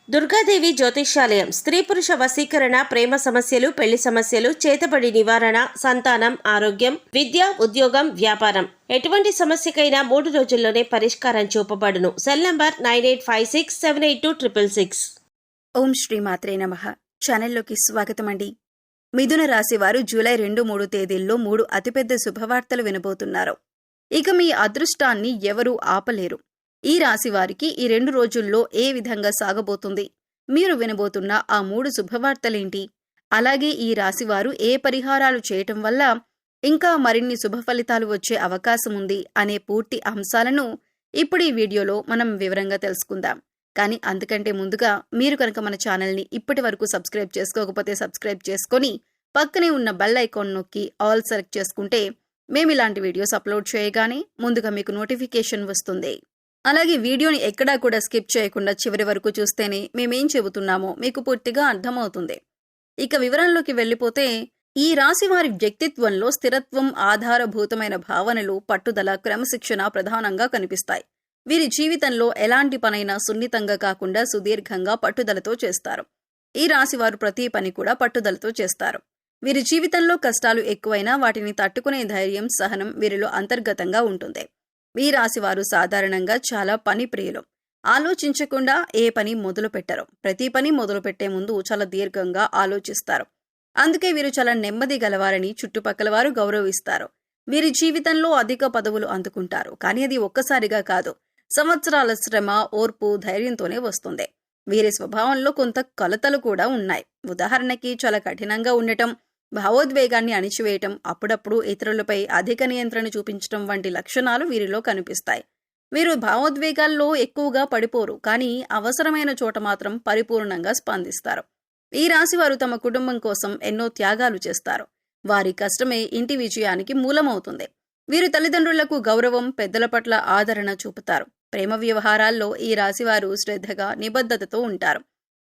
దుర్గాదేవి జ్యోతిష్యాలయం స్త్రీ పురుష వశీకరణ, ప్రేమ సమస్యలు, పెళ్లి సమస్యలు, చేతబడి నివారణ, సంతానం, ఆరోగ్యం, విద్య, ఉద్యోగం, వ్యాపారం ఎటువంటి సమస్యకైనా 3 రోజుల్లోనే పరిష్కారం చూపబడును. Cell number 9856782666. ఓం శ్రీ మాత్రే నమః. ఛానల్లోకి స్వాగతం అండి. మిథున రాశి వారు జూలై 2-3 తేదీల్లో 3 అతిపెద్ద శుభవార్తలు వినబోతున్నారు. ఇక మీ అదృష్టాన్ని ఎవరూ ఆపలేరు. ఈ రాశి వారికి ఈ 2 రోజుల్లో ఏ విధంగా సాగబోతుంది? మీరు వినబోతున్న ఆ 3 శుభవార్తలేంటి? అలాగే ఈ రాశివారు ఏ పరిహారాలు చేయటం వల్ల ఇంకా మరిన్ని శుభ ఫలితాలు వచ్చే అవకాశం ఉంది అనే పూర్తి అంశాలను ఇప్పుడు ఈ వీడియోలో మనం వివరంగా తెలుసుకుందాం. కానీ అంతకంటే ముందుగా మీరు కనుక మన ఛానల్ని ఇప్పటి వరకు సబ్స్క్రైబ్ చేసుకోకపోతే సబ్స్క్రైబ్ చేసుకొని పక్కనే ఉన్న బెల్ ఐకాన్ నొక్కి ఆల్ సెలెక్ట్ చేసుకుంటే మేము ఇలాంటి వీడియోస్ అప్లోడ్ చేయగానే ముందుగా మీకు నోటిఫికేషన్ వస్తుంది. అలాగే వీడియోని ఎక్కడా కూడా స్కిప్ చేయకుండా చివరి వరకు చూస్తేనే మేమేం చెబుతున్నామో మీకు పూర్తిగా అర్థమవుతుంది. ఇక వివరంలోకి వెళ్ళిపోతే, ఈ రాశి వారి వ్యక్తిత్వంలో స్థిరత్వం, ఆధారభూతమైన భావనలు, పట్టుదల, క్రమశిక్షణ ప్రధానంగా కనిపిస్తాయి. వీరి జీవితంలో ఎలాంటి పనైనా సున్నితంగా కాకుండా సుదీర్ఘంగా పట్టుదలతో చేస్తారు. ఈ రాశివారు ప్రతి పని కూడా పట్టుదలతో చేస్తారు. వీరి జీవితంలో కష్టాలు ఎక్కువైనా వాటిని తట్టుకునే ధైర్యం, సహనం వీరిలో అంతర్గతంగా ఉంటుంది. ఈ రాశివారు సాధారణంగా చాలా పని ప్రియులు. ఆలోచించకుండా ఏ పని మొదలు పెట్టరు. ప్రతి పని మొదలు పెట్టే ముందు చాలా దీర్ఘంగా ఆలోచిస్తారు. అందుకే వీరు చాలా నెమ్మది గలవారని చుట్టుపక్కల వారు గౌరవిస్తారు. వీరి జీవితంలో అధిక పదవులు అందుకుంటారు. కానీ అది ఒక్కసారిగా కాదు, సంవత్సరాల శ్రమ, ఓర్పు, ధైర్యంతోనే వస్తుంది. వీరి స్వభావంలో కొంత కొలతలు కూడా ఉన్నాయి. ఉదాహరణకి చాలా కఠినంగా ఉండటం, భావోద్వేగాన్ని అణిచివేయటం, అప్పుడప్పుడు ఇతరులపై అధిక నియంత్రణ చూపించటం వంటి లక్షణాలు వీరిలో కనిపిస్తాయి. వీరు భావోద్వేగాల్లో ఎక్కువగా పడిపోరు, కానీ అవసరమైన చోట మాత్రం పరిపూర్ణంగా స్పందిస్తారు. ఈ రాశివారు తమ కుటుంబం కోసం ఎన్నో త్యాగాలు చేస్తారు. వారి కష్టమే ఇంటి విజయానికి మూలమవుతుంది. వీరు తల్లిదండ్రులకు గౌరవం, పెద్దల పట్ల ఆదరణ చూపుతారు. ప్రేమ వ్యవహారాల్లో ఈ రాశివారు శ్రద్ధగా, నిబద్ధతతో ఉంటారు.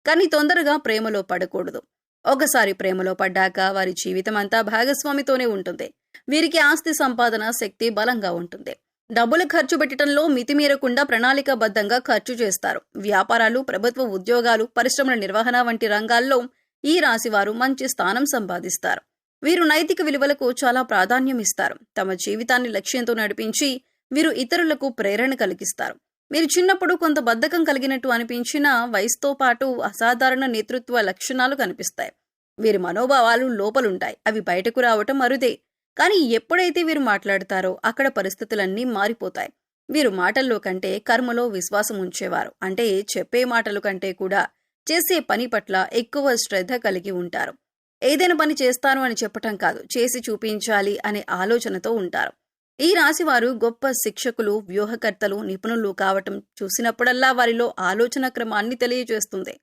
కానీ తొందరగా ప్రేమలో పడకూడదు. ఒకసారి ప్రేమలో పడ్డాక వారి జీవితం అంతా భాగస్వామితోనే ఉంటుంది. వీరికి ఆస్తి సంపాదన శక్తి బలంగా ఉంటుంది. డబ్బులు ఖర్చు పెట్టడంలో మితిమీరకుండా ప్రణాళికాబద్ధంగా ఖర్చు చేస్తారు. వ్యాపారాలు, ప్రభుత్వ ఉద్యోగాలు, పరిశ్రమల నిర్వహణ వంటి రంగాల్లో ఈ రాశివారు మంచి స్థానం సంపాదిస్తారు. వీరు నైతిక విలువలకు చాలా ప్రాధాన్యం ఇస్తారు. తమ జీవితాన్ని లక్ష్యంతో నడిపించి వీరు ఇతరులకు ప్రేరణ కలిగిస్తారు. మీరు చిన్నప్పుడు కొంత బద్ధకం కలిగినట్టు అనిపించినా వయసుతో పాటు అసాధారణ నేతృత్వ లక్షణాలు కనిపిస్తాయి. వీరి మనోభావాలు లోపలుంటాయి. అవి బయటకు రావటం అరుదే. కానీ ఎప్పుడైతే వీరు మాట్లాడతారో అక్కడ పరిస్థితులన్నీ మారిపోతాయి. వీరు మాటల్లో కంటే కర్మలో విశ్వాసం ఉంచేవారు. అంటే చెప్పే మాటలు కంటే కూడా చేసే పని పట్ల ఎక్కువ శ్రద్ధ కలిగి ఉంటారు. ఏదైనా పని చేస్తాను అని చెప్పటం కాదు, చేసి చూపించాలి అనే ఆలోచనతో ఉంటారు. ఈ రాశివారు గొప్ప శిక్షకులు, వ్యూహకర్తలు, నిపుణులు కావటం చూసినప్పుడల్లా వారిలో ఆలోచన క్రమాన్ని తెలియజేస్తుంది.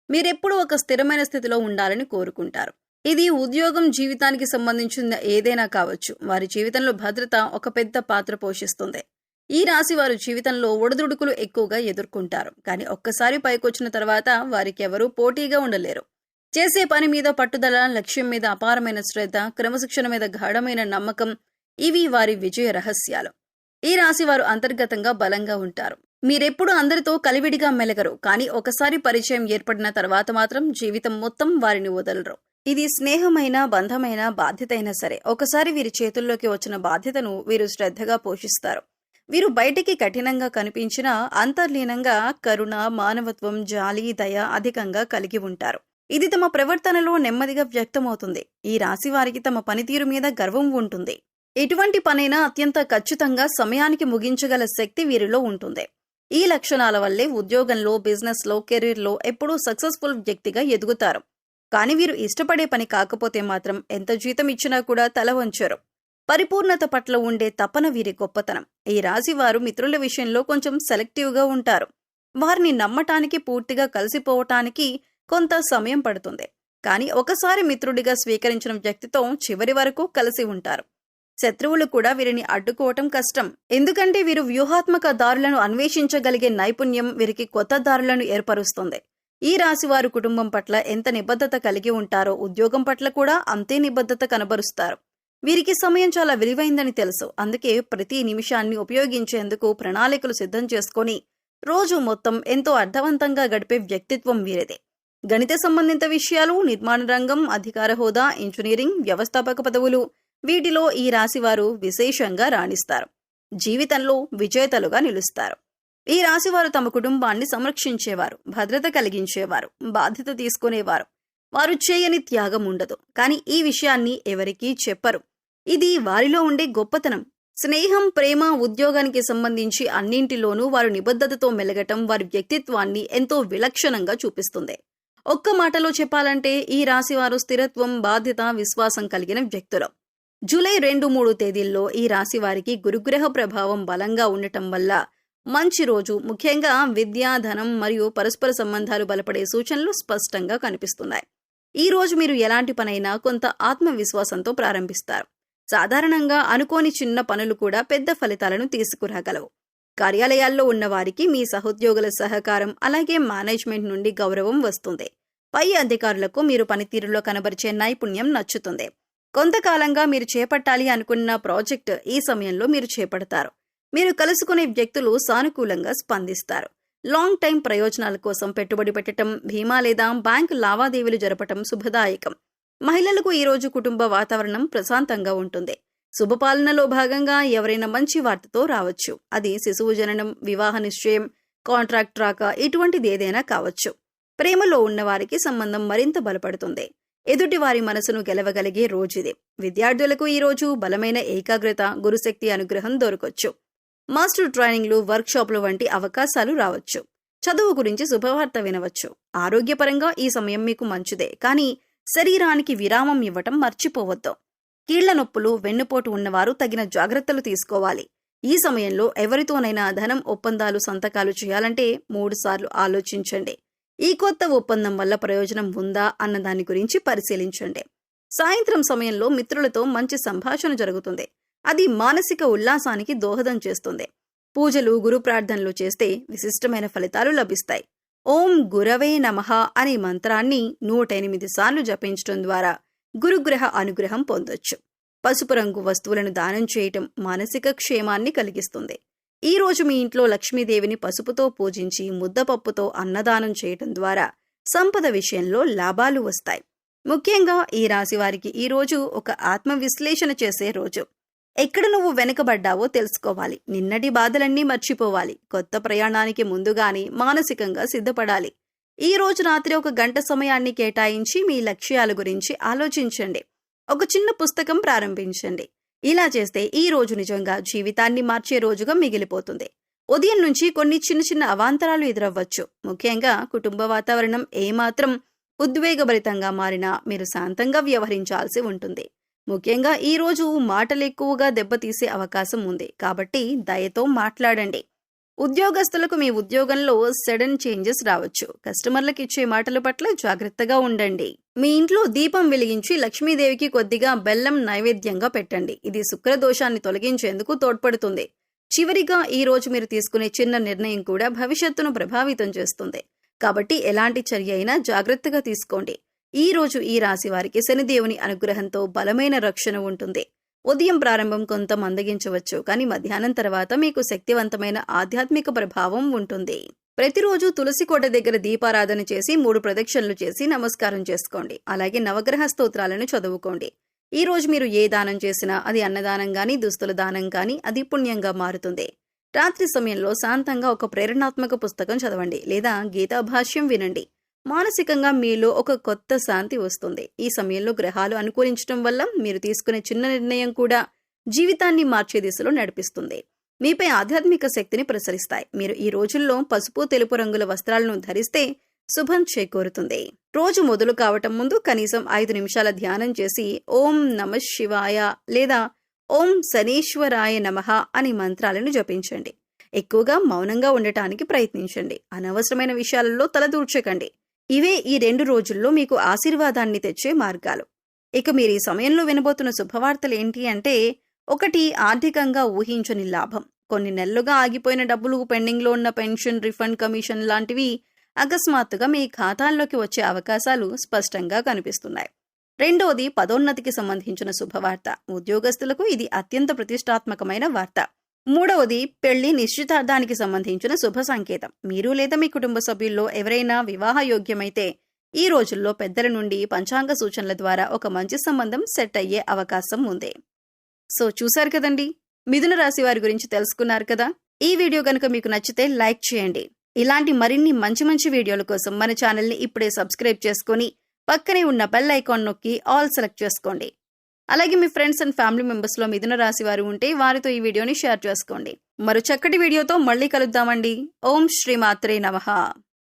మీరెప్పుడూ ఒక స్థిరమైన స్థితిలో ఉండాలని కోరుకుంటారు. ఇది ఉద్యోగం, జీవితానికి సంబంధించిన ఏదైనా కావచ్చు. వారి జీవితంలో భద్రత ఒక పెద్ద పాత్ర పోషిస్తుంది. ఈ రాశి వారు జీవితంలో ఒడిదుడుకులు ఎక్కువగా ఎదుర్కొంటారు. కానీ ఒక్కసారి పైకొచ్చిన తర్వాత వారికి ఎవరూ పోటీగా ఉండలేరు. చేసే పని మీద పట్టుదల, లక్ష్యం మీద అపారమైన శ్రద్ధ, క్రమశిక్షణ మీద గాఢమైన నమ్మకం ఇవి వారి విజయ రహస్యాలు. ఈ రాశి వారు అంతర్గతంగా బలంగా ఉంటారు. మీరెప్పుడు అందరితో కలివిడిగా మెలగరు. కానీ ఒకసారి పరిచయం ఏర్పడిన తర్వాత మాత్రం జీవితం మొత్తం వారిని వదలరు. ఇది స్నేహమైన, బంధమైన, బాధ్యత అయినా సరే ఒకసారి వీరి చేతుల్లోకి వచ్చిన బాధ్యతను వీరు శ్రద్ధగా పోషిస్తారు. వీరు బయటికి కఠినంగా కనిపించినా అంతర్లీనంగా కరుణ, మానవత్వం, జాలి, దయ అధికంగా కలిగి ఉంటారు. ఇది తమ ప్రవర్తనలో నెమ్మదిగా వ్యక్తమవుతుంది. ఈ రాశి వారికి తమ పనితీరు మీద గర్వం ఉంటుంది. ఎటువంటి పనైనా అత్యంత ఖచ్చితంగా సమయానికి ముగించగల శక్తి వీరిలో ఉంటుంది. ఈ లక్షణాల వల్లే ఉద్యోగంలో, బిజినెస్లో, కెరీర్లో ఎప్పుడూ సక్సెస్ఫుల్ వ్యక్తిగా ఎదుగుతారు. కానీ వీరు ఇష్టపడే పని కాకపోతే మాత్రం ఎంత జీతం ఇచ్చినా కూడా తల వంచరు. పరిపూర్ణత పట్ల ఉండే తపన వీరి గొప్పతనం. ఈ రాశి వారు మిత్రుల విషయంలో కొంచెం సెలెక్టివ్గా ఉంటారు. వారిని నమ్మటానికి, పూర్తిగా కలిసిపోవటానికి కొంత సమయం పడుతుంది. కానీ ఒకసారి మిత్రుడిగా స్వీకరించిన వ్యక్తితో చివరి వరకు కలిసి ఉంటారు. శత్రువులు కూడా వీరిని అడ్డుకోవటం కష్టం. ఎందుకంటే వీరు వ్యూహాత్మక దారులను అన్వేషించగలిగే నైపుణ్యం వీరికి కొత్త దారులను ఏర్పరుస్తుంది. ఈ రాశివారు కుటుంబం పట్ల ఎంత నిబద్ధత కలిగి ఉంటారో ఉద్యోగం పట్ల కూడా అంతే నిబద్ధత కనబరుస్తారు. వీరికి సమయం చాలా విలువైందని తెలుసు. అందుకే ప్రతి నిమిషాన్ని ఉపయోగించేందుకు ప్రణాళికలు సిద్ధం చేసుకొని రోజు మొత్తం ఎంతో అర్థవంతంగా గడిపే వ్యక్తిత్వం వీరిదే. గణిత సంబంధిత విషయాలు, నిర్మాణ రంగం, అధికార హోదా, ఇంజనీరింగ్, వ్యవస్థాపక పదవులు వీటిలో ఈ రాశివారు విశేషంగా రాణిస్తారు. జీవితంలో విజేతలుగా నిలుస్తారు. ఈ రాశివారు తమ కుటుంబాన్ని సంరక్షించేవారు, భద్రత కలిగించేవారు, బాధ్యత తీసుకునేవారు. వారు చేయని త్యాగం ఉండదు. కానీ ఈ విషయాన్ని ఎవరికీ చెప్పరు. ఇది వారిలో ఉండే గొప్పతనం. స్నేహం, ప్రేమ, ఉద్యోగానికి సంబంధించి అన్నింటిలోనూ వారు నిబద్ధతతో మెలగటం వారి వ్యక్తిత్వాన్ని ఎంతో విలక్షణంగా చూపిస్తుంది. ఒక్క మాటలో చెప్పాలంటే ఈ రాశివారు స్థిరత్వం, బాధ్యత, విశ్వాసం కలిగిన వ్యక్తులు. జూలై 2-3 తేదీల్లో ఈ రాశివారికి గురుగ్రహ ప్రభావం బలంగా ఉండటం వల్ల మంచి రోజు. ముఖ్యంగా విద్య, ధనం మరియు పరస్పర సంబంధాలు బలపడే సూచనలు స్పష్టంగా కనిపిస్తున్నాయి. ఈ రోజు మీరు ఎలాంటి పనైనా కొంత ఆత్మవిశ్వాసంతో ప్రారంభిస్తారు. సాధారణంగా అనుకోని చిన్న పనులు కూడా పెద్ద ఫలితాలను తీసుకురాగలవు. కార్యాలయాల్లో ఉన్న వారికి మీ సహోద్యోగుల సహకారం, అలాగే మేనేజ్మెంట్ నుండి గౌరవం వస్తుంది. పై అధికారులకు మీరు పనితీరులో కనబరిచే నైపుణ్యం నచ్చుతుంది. కొంతకాలంగా మీరు చేపట్టాలి అనుకున్న ప్రాజెక్ట్ ఈ సమయంలో మీరు చేపడతారు. మీరు కలుసుకునే వ్యక్తులు సానుకూలంగా స్పందిస్తారు. లాంగ్ టైం ప్రయోజనాల కోసం పెట్టుబడి పెట్టడం, బీమా లేదా బ్యాంకు లావాదేవీలు జరపటం శుభదాయకం. మహిళలకు ఈ రోజు కుటుంబ వాతావరణం ప్రశాంతంగా ఉంటుంది. శుభపాలనలో భాగంగా ఎవరైనా మంచి వార్తతో రావచ్చు. అది శిశువు జననం, వివాహ నిశ్చయం, కాంట్రాక్ట్ రాక ఇటువంటిది ఏదైనా కావచ్చు. ప్రేమలో ఉన్నవారికి సంబంధం మరింత బలపడుతుంది. ఎదుటి వారి మనసును గెలవగలిగే రోజుది. విద్యార్థులకు ఈ రోజు బలమైన ఏకాగ్రత, గురుశక్తి అనుగ్రహం దొరకొచ్చు. మాస్టర్ ట్రైనింగ్లు, వర్క్షాప్లు వంటి అవకాశాలు రావచ్చు. చదువు గురించి శుభవార్త వినవచ్చు. ఆరోగ్యపరంగా ఈ సమయం మీకు మంచిదే, కానీ శరీరానికి విరామం ఇవ్వటం మర్చిపోవద్దు. కీళ్ల నొప్పులు, వెన్నుపోటు ఉన్నవారు తగిన జాగ్రత్తలు తీసుకోవాలి. ఈ సమయంలో ఎవరితోనైనా ధనం ఒప్పందాలు, సంతకాలు చేయాలంటే 3 సార్లు ఆలోచించండి. ఈ కొత్త ఒప్పందం వల్ల ప్రయోజనం ఉందా అన్న దాని గురించి పరిశీలించండి. సాయంత్రం సమయంలో మిత్రులతో మంచి సంభాషణ జరుగుతుంది. అది మానసిక ఉల్లాసానికి దోహదం చేస్తుంది. పూజలు, గురు ప్రార్థనలు చేస్తే విశిష్టమైన ఫలితాలు లభిస్తాయి. ఓం గురవే నమః అనే మంత్రాన్ని 108 సార్లు జపించడం ద్వారా గురుగ్రహ అనుగ్రహం పొందొచ్చు. పసుపు రంగు వస్తువులను దానం చేయటం మానసిక క్షేమాన్ని కలిగిస్తుంది. ఈ రోజు మీ ఇంట్లో లక్ష్మీదేవిని పసుపుతో పూజించి ముద్దపప్పుతో అన్నదానం చేయటం ద్వారా సంపద విషయంలో లాభాలు వస్తాయి. ముఖ్యంగా ఈ రాశి వారికి ఈ రోజు ఒక ఆత్మ విశ్లేషణ చేసే రోజు. ఎక్కడ నువ్వు వెనుకబడ్డావో తెలుసుకోవాలి. నిన్నటి బాధలన్నీ మర్చిపోవాలి. కొత్త ప్రయాణానికి ముందుగానే మానసికంగా సిద్ధపడాలి. ఈ రోజు రాత్రి 1 గంట సమయాన్ని కేటాయించి మీ లక్ష్యాల గురించి ఆలోచించండి. ఒక చిన్న పుస్తకం ప్రారంభించండి. ఇలా చేస్తే ఈ రోజు నిజంగా జీవితాన్ని మార్చే రోజుగా మిగిలిపోతుంది. ఉదయం నుంచి కొన్ని చిన్న చిన్న అవాంతరాలు ఎదురవ్వచ్చు. ముఖ్యంగా కుటుంబ వాతావరణం ఏమాత్రం ఉద్వేగభరితంగా మారినా మీరు శాంతంగా వ్యవహరించాల్సి ఉంటుంది. ముఖ్యంగా ఈ రోజు మాటలు ఎక్కువగా దెబ్బతీసే అవకాశం ఉంది. కాబట్టి దయతో మాట్లాడండి. ఉద్యోగస్తులకు మీ ఉద్యోగంలో సడన్ చేంజెస్ రావచ్చు. కస్టమర్లకు ఇచ్చే మాటల పట్ల జాగ్రత్తగా ఉండండి. మీ ఇంట్లో దీపం వెలిగించి లక్ష్మీదేవికి కొద్దిగా బెల్లం నైవేద్యంగా పెట్టండి. ఇది శుక్రదోషాన్ని తొలగించేందుకు తోడ్పడుతుంది. చివరిగా ఈ రోజు మీరు తీసుకునే చిన్న నిర్ణయం కూడా భవిష్యత్తును ప్రభావితం చేస్తుంది. కాబట్టి ఎలాంటి చర్య అయినా జాగ్రత్తగా తీసుకోండి. ఈ రోజు ఈ రాశి వారికి శనిదేవుని అనుగ్రహంతో బలమైన రక్షణ ఉంటుంది. ఉదయం ప్రారంభం కొంత మందగించవచ్చు, కానీ మధ్యాహ్నం తర్వాత మీకు శక్తివంతమైన ఆధ్యాత్మిక ప్రభావం ఉంటుంది. ప్రతిరోజు తులసి కోట దగ్గర దీపారాధన చేసి 3 ప్రదక్షిణలు చేసి నమస్కారం చేసుకోండి. అలాగే నవగ్రహ స్తోత్రాలను చదువుకోండి. ఈ రోజు మీరు ఏ దానం చేసినా అది అన్నదానం గాని, దుస్తుల దానం గాని అది పుణ్యంగా మారుతుంది. రాత్రి సమయంలో శాంతంగా ఒక ప్రేరణాత్మక పుస్తకం చదవండి లేదా గీతాభాష్యం వినండి. మానసికంగా మీలో ఒక కొత్త శాంతి వస్తుంది. ఈ సమయంలో గ్రహాలు అనుకూలించడం వల్ల మీరు తీసుకునే చిన్న నిర్ణయం కూడా జీవితాన్ని మార్చే దిశలో నడిపిస్తుంది. మీపై ఆధ్యాత్మిక శక్తిని ప్రసరిస్తాయి. మీరు ఈ రోజుల్లో పసుపు, తెలుపు రంగుల వస్త్రాలను ధరిస్తే శుభం చేకూరుతుంది. రోజు మొదలు కావటం ముందు కనీసం 5 నిమిషాల ధ్యానం చేసి ఓం నమః శివాయ లేదా ఓం శనీశ్వరాయ నమః అనే మంత్రాలను జపించండి. ఎక్కువగా మౌనంగా ఉండటానికి ప్రయత్నించండి. అనవసరమైన విషయాలలో తలదూర్చకండి. ఇవే ఈ 2 రోజుల్లో మీకు ఆశీర్వాదాన్ని తెచ్చే మార్గాలు. ఇక మీరు ఈ సమయంలో వినబోతున్న శుభవార్తలు ఏంటి అంటే, 1 ఆర్థికంగా ఊహించని లాభం. కొన్ని నెలలుగా ఆగిపోయిన డబ్బులు, పెండింగ్లో ఉన్న పెన్షన్, రిఫండ్, కమిషన్ లాంటివి అకస్మాత్తుగా మీ ఖాతాల్లోకి వచ్చే అవకాశాలు స్పష్టంగా కనిపిస్తున్నాయి. 2వది పదోన్నతికి సంబంధించిన శుభవార్త. ఉద్యోగస్తులకు ఇది అత్యంత ప్రతిష్టాత్మకమైన వార్త. మూడవది పెళ్లి నిశ్చితార్థానికి సంబంధించిన శుభ సంకేతం. మీరు లేదా మీ కుటుంబ సభ్యుల్లో ఎవరైనా వివాహ యోగ్యమైతే ఈ రోజుల్లో పెద్దల నుండి పంచాంగ సూచనల ద్వారా ఒక మంచి సంబంధం సెట్ అయ్యే అవకాశం ఉంది. సో చూశారు కదండి, మిథున రాశి వారి గురించి తెలుసుకున్నారు కదా. ఈ వీడియో కనుక మీకు నచ్చితే లైక్ చేయండి. ఇలాంటి మరిన్ని మంచి వీడియోల కోసం మన ఛానల్ని ఇప్పుడే సబ్స్క్రైబ్ చేసుకొని పక్కనే ఉన్న బెల్ ఐకాన్ నొక్కి ఆల్ సెలెక్ట్ చేసుకోండి. అలాగే మీ ఫ్రెండ్స్ అండ్ ఫ్యామిలీ మెంబర్స్లో మిథున రాశి వారు ఉంటే వారితో ఈ వీడియోని షేర్ చేసుకోండి. మరో చక్కటి వీడియోతో మళ్ళీ కలుద్దామండి. ఓం శ్రీ మాత్రే నమః.